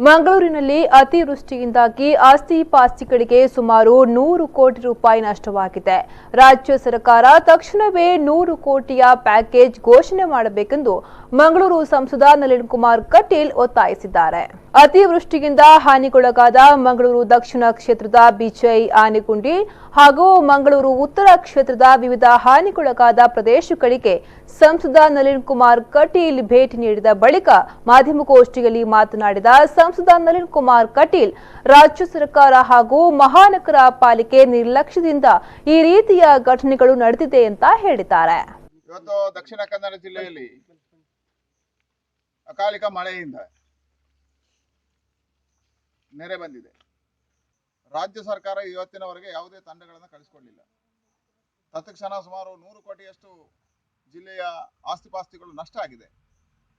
ಮಂಗಳೂರಿನಲ್ಲಿ ಅತಿವೃಷ್ಟಿಯಿಂದಾಗಿ ಆಸ್ತಿ ಪಾಸ್ತಿಗಳಿಗೆ ಸುಮಾರು 100 ಕೋಟಿ ರೂಪಾಯಿ ನಷ್ಟವಾಗಿದೆ. ರಾಜ್ಯ ಸರ್ಕಾರ ತಕ್ಷಣವೇ 100 ಕೋಟಿಯ ಪ್ಯಾಕೇಜ್ ಘೋಷಣೆ ಮಾಡಬೇಕೆಂದು ಮಂಗಳೂರು ಸಂಸದ ನಳಿನ್ ಕುಮಾರ್ ಕಟೀಲ್ ಒತ್ತಾಯಿಸಿದ್ದಾರೆ. ಅತಿವೃಷ್ಟಿಯಿಂದ ಹಾನಿಗೊಳಗಾದ ಮಂಗಳೂರು ದಕ್ಷಿಣ ಕ್ಷೇತ್ರದ ಬಿಜೈ ಆನೆಗುಂಡಿ ಹಾಗೂ ಮಂಗಳೂರು ಉತ್ತರ ಕ್ಷೇತ್ರದ ವಿವಿಧ ಹಾನಿಗೊಳಗಾದ ಪ್ರದೇಶಗಳಿಗೆ ಸಂಸದ ನಳಿನ್ ಕುಮಾರ್ ಕಟೀಲ್ ಭೇಟಿ ನೀಡಿದ ಬಳಿಕ ಮಾಧ್ಯಮಗೋಷ್ಠಿಯಲ್ಲಿ ಮಾತನಾಡಿದ ಸಂಸದ ನಳಿನ್ ಕುಮಾರ್ ಕಟೀಲ್, ರಾಜ್ಯ ಸರ್ಕಾರ ಹಾಗೂ ಮಹಾನಗರ ಪಾಲಿಕೆ ನಿರ್ಲಕ್ಷ್ಯದಿಂದ ಈ ರೀತಿಯ ಘಟನೆಗಳು ನಡೆದಿದೆ ಅಂತ ಹೇಳಿದ್ದಾರೆ. ಇವತ್ತು ದಕ್ಷಿಣ ಕನ್ನಡ ಜಿಲ್ಲೆಯಲ್ಲಿ ಅಕಾಲಿಕ ಮಳೆಯಿಂದ ನೆರೆ ಬಂದಿದೆ. ರಾಜ್ಯ ಸರ್ಕಾರ ಇವತ್ತಿನವರೆಗೆ ಯಾವುದೇ ತಂಡಗಳನ್ನು ಕಳಿಸಿಕೊಳ್ಳಿಲ್ಲ. ತತ್ಕ್ಷಣ ಸುಮಾರು 100 ಕೋಟಿಯಷ್ಟು ಜಿಲ್ಲೆಯ ಆಸ್ತಿಪಾಸ್ತಿಗಳು ನಷ್ಟ ಆಗಿದೆ.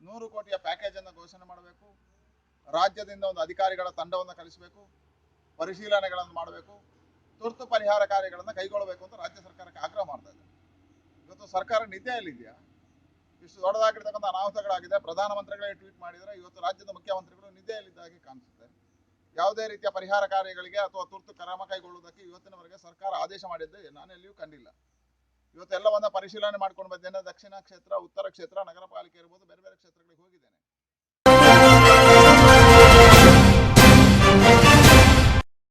100 ಕೋಟಿಯ ಪ್ಯಾಕೇಜ್ ಅನ್ನು ಘೋಷಣೆ ಮಾಡಬೇಕು. ರಾಜ್ಯದಿಂದ ಒಂದು ಅಧಿಕಾರಿಗಳ ತಂಡವನ್ನು ಕಳಿಸಬೇಕು, ಪರಿಶೀಲನೆಗಳನ್ನು ಮಾಡಬೇಕು, ತುರ್ತು ಪರಿಹಾರ ಕಾರ್ಯಗಳನ್ನು ಕೈಗೊಳ್ಳಬೇಕು ಅಂತ ರಾಜ್ಯ ಸರ್ಕಾರಕ್ಕೆ ಆಗ್ರಹ ಮಾಡ್ತಾ ಇದೆ. ಇವತ್ತು ಸರ್ಕಾರ ನಿದ್ದೆಯಲ್ಲಿದೆಯಾ? ಇಷ್ಟು ದೊಡ್ಡದಾಗಿರ್ತಕ್ಕಂಥ ಅನಾಹುತಗಳಾಗಿದೆ. ಪ್ರಧಾನಮಂತ್ರಿಗಳೇ ಟ್ವೀಟ್ ಮಾಡಿದರೆ ಇವತ್ತು ರಾಜ್ಯದ ಮುಖ್ಯಮಂತ್ರಿಗಳು ನಿದ್ದೆಯಲ್ಲಿದ್ದಾಗಿ ಕಾಣಿಸುತ್ತೆ. ಯಾವುದೇ ರೀತಿಯ ಪರಿಹಾರ ಕಾರ್ಯಗಳಿಗೆ ಅಥವಾ ತುರ್ತು ಕ್ರಮ ಕೈಗೊಳ್ಳುವುದಕ್ಕೆ ಇವತ್ತಿನವರೆಗೆ ಸರ್ಕಾರ ಆದೇಶ ಮಾಡಿದ್ದು ನಾನು ಎಲ್ಲಿಯೂ ಕಂಡಿಲ್ಲ. ಇವತ್ತೆಲ್ಲವನ್ನ ಪರಿಶೀಲನೆ ಮಾಡ್ಕೊಂಡು ಬಂದೇನೆ. ದಕ್ಷಿಣ ಕ್ಷೇತ್ರ, ಉತ್ತರ ಕ್ಷೇತ್ರ, ನಗರ ಪಾಲಿಕೆ ಇರ್ಬೋದು, ಬೇರೆ ಬೇರೆ ಕ್ಷೇತ್ರಗಳಿಗೆ ಹೋಗಿದೆ.